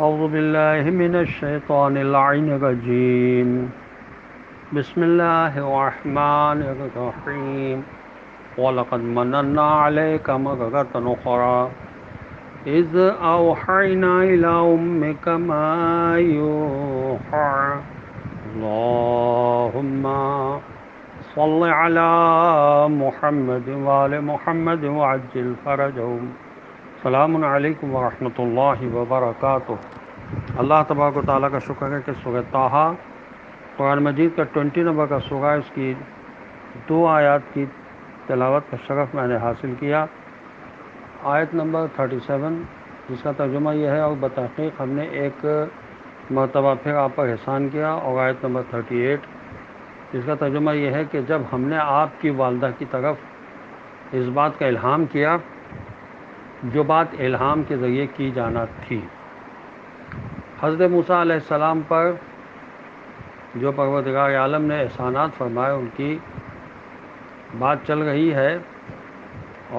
أعوذ بالله من الشيطان اللعين الرجيم بسم الله الرحمن الرحيم ولقد مننا عليك مرة أخرى إذ أوحينا إلى أمك ما يوحى اللهم صل على محمد وآل محمد وعجل فرجهم السلام علیکم ورحمۃ اللہ وبرکاتہ۔ اللہ تبارک و تعالیٰ کا شکر ہے کہ سورہ طٰہٰ قرآن مجید کا 20 نمبر کا سورہ ہے، اس کی 2 آیات کی تلاوت کا شرف میں نے حاصل کیا۔ آیت نمبر 37 جس کا ترجمہ یہ ہے، اور بتحقیق ہم نے ایک مرتبہ پھر آپ پر احسان کیا، اور آیت نمبر 38 جس کا ترجمہ یہ ہے کہ جب ہم نے آپ کی والدہ کی طرف اس بات کا الہام کیا جو بات الہام کے ذریعے کی جانا تھی۔ حضرت موسیٰ علیہ السلام پر جو پروردگار عالم نے احسانات فرمائے ان کی بات چل رہی ہے،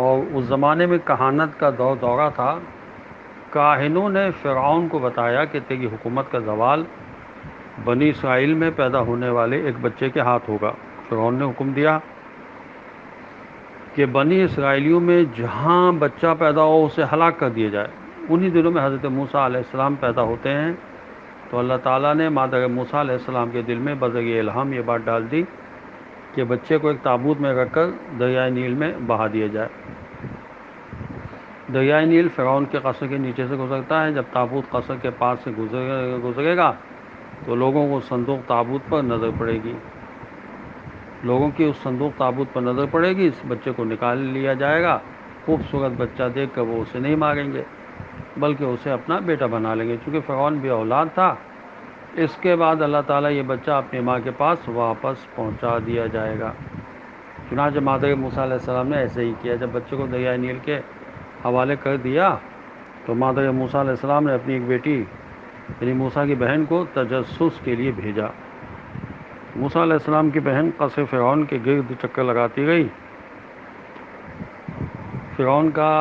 اور اس زمانے میں کہانت کا دورہ تھا۔ کاہنوں نے فرعون کو بتایا کہ تیری حکومت کا زوال بنی اسرائیل میں پیدا ہونے والے ایک بچے کے ہاتھ ہوگا۔ فرعون نے حکم دیا کہ بنی اسرائیلیوں میں جہاں بچہ پیدا ہو اسے ہلاک کر دیا جائے۔ انہی دنوں میں حضرت موسیٰ علیہ السلام پیدا ہوتے ہیں، تو اللہ تعالیٰ نے مادر موسیٰ علیہ السلام کے دل میں بذریعہ الہام یہ بات ڈال دی کہ بچے کو ایک تابوت میں رکھ کر دریائے نیل میں بہا دیا جائے۔ دریائے نیل فرعون کے قصر کے نیچے سے گزرتا ہے۔ جب تابوت قصر کے پاس سے گزرے گا تو لوگوں کو صندوق تابوت پر نظر پڑے گی، لوگوں کی اس صندوق تابوت پر نظر پڑے گی، اس بچے کو نکال لیا جائے گا۔ خوبصورت بچہ دیکھ کر وہ اسے نہیں ماریں گے بلکہ اسے اپنا بیٹا بنا لیں گے، چونکہ فرعون بھی اولاد تھا۔ اس کے بعد اللہ تعالیٰ یہ بچہ اپنی ماں کے پاس واپس پہنچا دیا جائے گا۔ چنانچہ مادر موسیٰ علیہ السلام نے ایسے ہی کیا۔ جب بچے کو دریائے نیل کے حوالے کر دیا تو مادر موسیٰ علیہ السلام نے اپنی ایک بیٹی یعنی موسیٰ کی بہن کو تجسس کے لیے بھیجا۔ موسیٰ علیہ السلام کی بہن قصر فرعون کے گرد چکر لگاتی گئی۔ فرعون کا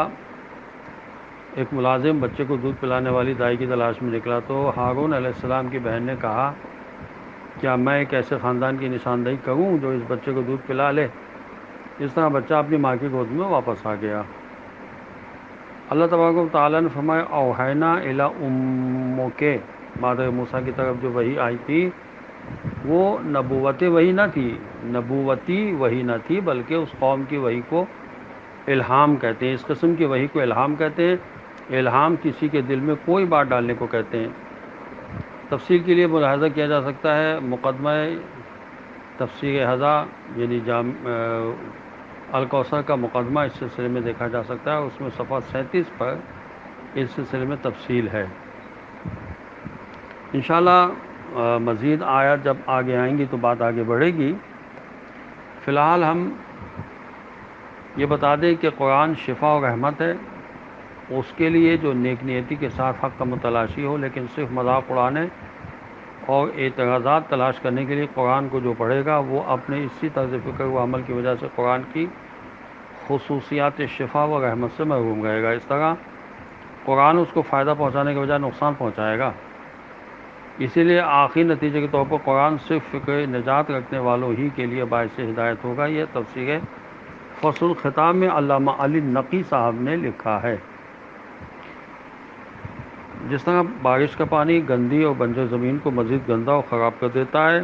ایک ملازم بچے کو دودھ پلانے والی دائی کی تلاش میں نکلا تو ہارون علیہ السلام کی بہن نے کہا، کیا میں ایک ایسے خاندان کی نشاندہی کروں جو اس بچے کو دودھ پلا لے؟ اس طرح بچہ اپنی ماں کی گود میں واپس آ گیا۔ اللہ تبارک و تعالیٰ نے فرمایا اوحینا الی امک، مادر موسیٰ کی طرف جو وحی آئی تھی وہ نبوتی وحی نہ تھی بلکہ اس قوم کی وحی کو الہام کہتے ہیں۔ اس قسم کی وحی کو الہام کہتے ہیں۔ الہام کسی کے دل میں کوئی بات ڈالنے کو کہتے ہیں۔ تفصیل کے لیے ملاحظہ کیا جا سکتا ہے مقدمہ تفسیر ھذا یعنی الکوثر کا مقدمہ اس سلسلے میں دیکھا جا سکتا ہے، اس میں صفحہ 37 پر اس سلسلے میں تفصیل ہے۔ انشاءاللہ مزید آیات جب آگے آئیں گی تو بات آگے بڑھے گی۔ فی الحال ہم یہ بتا دیں کہ قرآن شفا و رحمت ہے اس کے لیے جو نیک نیتی کے ساتھ حق کا متلاشی ہو، لیکن صرف مذاق اڑانے اور اعتراضات تلاش کرنے کے لیے قرآن کو جو پڑھے گا وہ اپنے اسی طرز فکر و عمل کی وجہ سے قرآن کی خصوصیات شفا و رحمت سے محروم رہے گا۔ اس طرح قرآن اس کو فائدہ پہنچانے کے بجائے نقصان پہنچائے گا۔ اسی لیے آخری نتیجے کے طور پر قرآن صرف فکر نجات رکھنے والوں ہی کے لیے باعث ہدایت ہوگا۔ یہ تفسیر فصل الخطاب میں علامہ علی نقی صاحب نے لکھا ہے۔ جس طرح بارش کا پانی گندی اور بنجر زمین کو مزید گندا اور خراب کر دیتا ہے،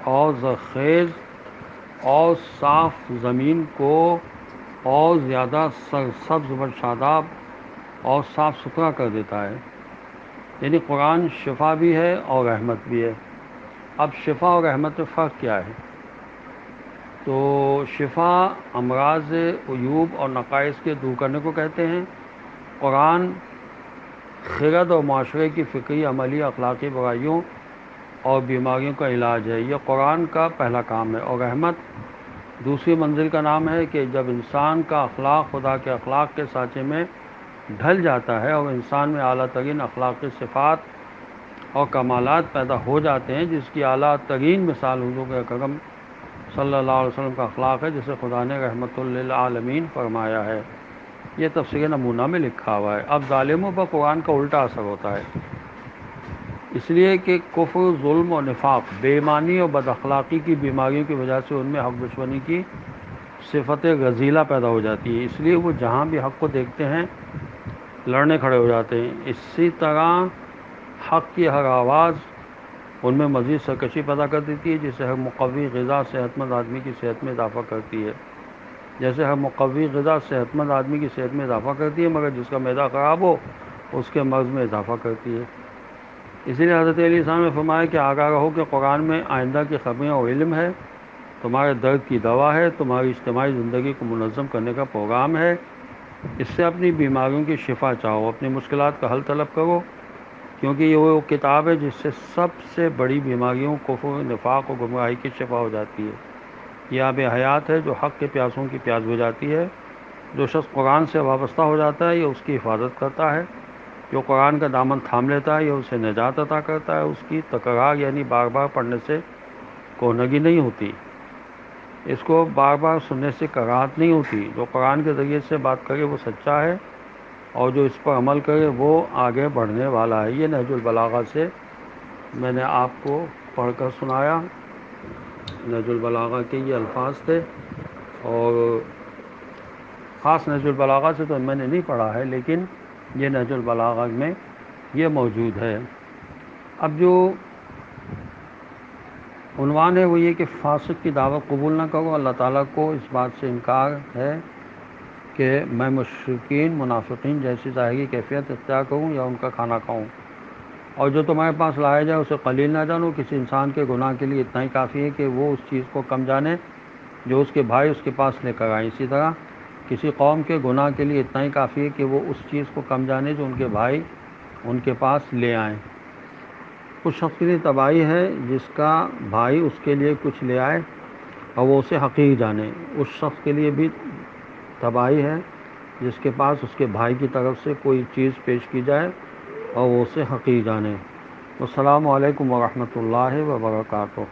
اور زرخیز اور صاف زمین کو اور زیادہ سرسبز و شاداب اور صاف ستھرا کر دیتا ہے، یعنی قرآن شفا بھی ہے اور رحمت بھی ہے۔ اب شفا اور رحمت میں فرق کیا ہے؟ تو شفا امراض، عیوب اور نقائص کے دور کرنے کو کہتے ہیں۔ قرآن خرد اور معاشرے کی فکری، عملی، اخلاقی برائیوں اور بیماریوں کا علاج ہے۔ یہ قرآن کا پہلا کام ہے۔ اور رحمت دوسری منزل کا نام ہے کہ جب انسان کا اخلاق خدا کے اخلاق کے سانچے میں ڈھل جاتا ہے اور انسان میں اعلیٰ ترین اخلاقی صفات اور کمالات پیدا ہو جاتے ہیں، جس کی اعلیٰ ترین مثال حضور اکرم صلی اللہ علیہ وسلم کا اخلاق ہے، جسے خدا نے رحمت للعالمین فرمایا ہے۔ یہ تفسیر نمونہ میں لکھا ہوا ہے۔ اب ظالموں پر قرآن کا الٹا اثر ہوتا ہے۔ اس لیے کہ کفر، ظلم و نفاق، بے ایمانی اور بد اخلاقی کی بیماریوں کی وجہ سے ان میں حق دشمنی کی صفت غزیلہ پیدا ہو جاتی ہے، اس لیے وہ جہاں بھی حق کو دیکھتے ہیں لڑنے کھڑے ہو جاتے ہیں۔ اسی طرح حق کی ہر آواز ان میں مزید سرکشی پیدا کر دیتی ہے، جسے ہر مقوی غذا صحت مند آدمی کی صحت میں اضافہ کرتی ہے، جیسے ہر مقوی غذا صحت مند آدمی کی صحت میں اضافہ کرتی ہے، مگر جس کا معدہ خراب ہو اس کے مرض میں اضافہ کرتی ہے۔ اسی لیے حضرت علیہ السلام نے فرمایا کہ آگاہ رہو کہ قرآن میں آئندہ کی خبریں اور علم ہے، تمہارے درد کی دوا ہے، تمہاری اجتماعی زندگی کو منظم کرنے کا پروگرام ہے۔ اس سے اپنی بیماریوں کی شفا چاہو، اپنی مشکلات کا حل طلب کرو، کیونکہ یہ وہ کتاب ہے جس سے سب سے بڑی بیماریوں، کفر، نفاق اور گمراہی کی شفا ہو جاتی ہے۔ یہ آب حیات ہے جو حق کے پیاسوں کی پیاس بجھاتی ہے۔ جو شخص قرآن سے وابستہ ہو جاتا ہے یہ اس کی حفاظت کرتا ہے، جو قرآن کا دامن تھام لیتا ہے یہ اسے نجات عطا کرتا ہے۔ اس کی تکرار یعنی بار بار پڑھنے سے کونگی نہیں ہوتی، اس کو بار بار سننے سے کراہت نہیں ہوتی۔ جو قرآن کے ذریعے سے بات کرے وہ سچا ہے، اور جو اس پر عمل کرے وہ آگے بڑھنے والا ہے۔ یہ نہج البلاغہ سے میں نے آپ کو پڑھ کر سنایا۔ نہج البلاغہ کے یہ الفاظ تھے، اور خاص نہج البلاغہ سے تو میں نے نہیں پڑھا ہے، لیکن یہ نہج البلاغہ میں یہ موجود ہے۔ اب جو عنوان ہے وہ یہ کہ فاسق کی دعوت قبول نہ کرو۔ اللہ تعالیٰ کو اس بات سے انکار ہے کہ میں مشرکین، منافقین جیسی ظاہری کیفیت اختیار کروں یا ان کا کھانا کھاؤں، اور جو تمہارے پاس لایا جائے اسے قلیل نہ جانو۔ کسی انسان کے گناہ کے لیے اتنا ہی کافی ہے کہ وہ اس چیز کو کم جانے جو اس کے بھائی اس کے پاس لے کر آئیں۔ اسی طرح کسی قوم کے گناہ کے لیے اتنا ہی کافی ہے کہ وہ اس چیز کو کم جانے جو ان کے بھائی ان کے پاس لے آئیں۔ اس شخص کے لیے تباہی ہے جس کا بھائی اس کے لیے کچھ لے آئے اور وہ اسے حقیر جانے۔ اس شخص کے لیے بھی تباہی ہے جس کے پاس اس کے بھائی کی طرف سے کوئی چیز پیش کی جائے اور وہ اسے حقیر جانے۔ السلام علیکم ورحمۃ اللہ وبرکاتہ۔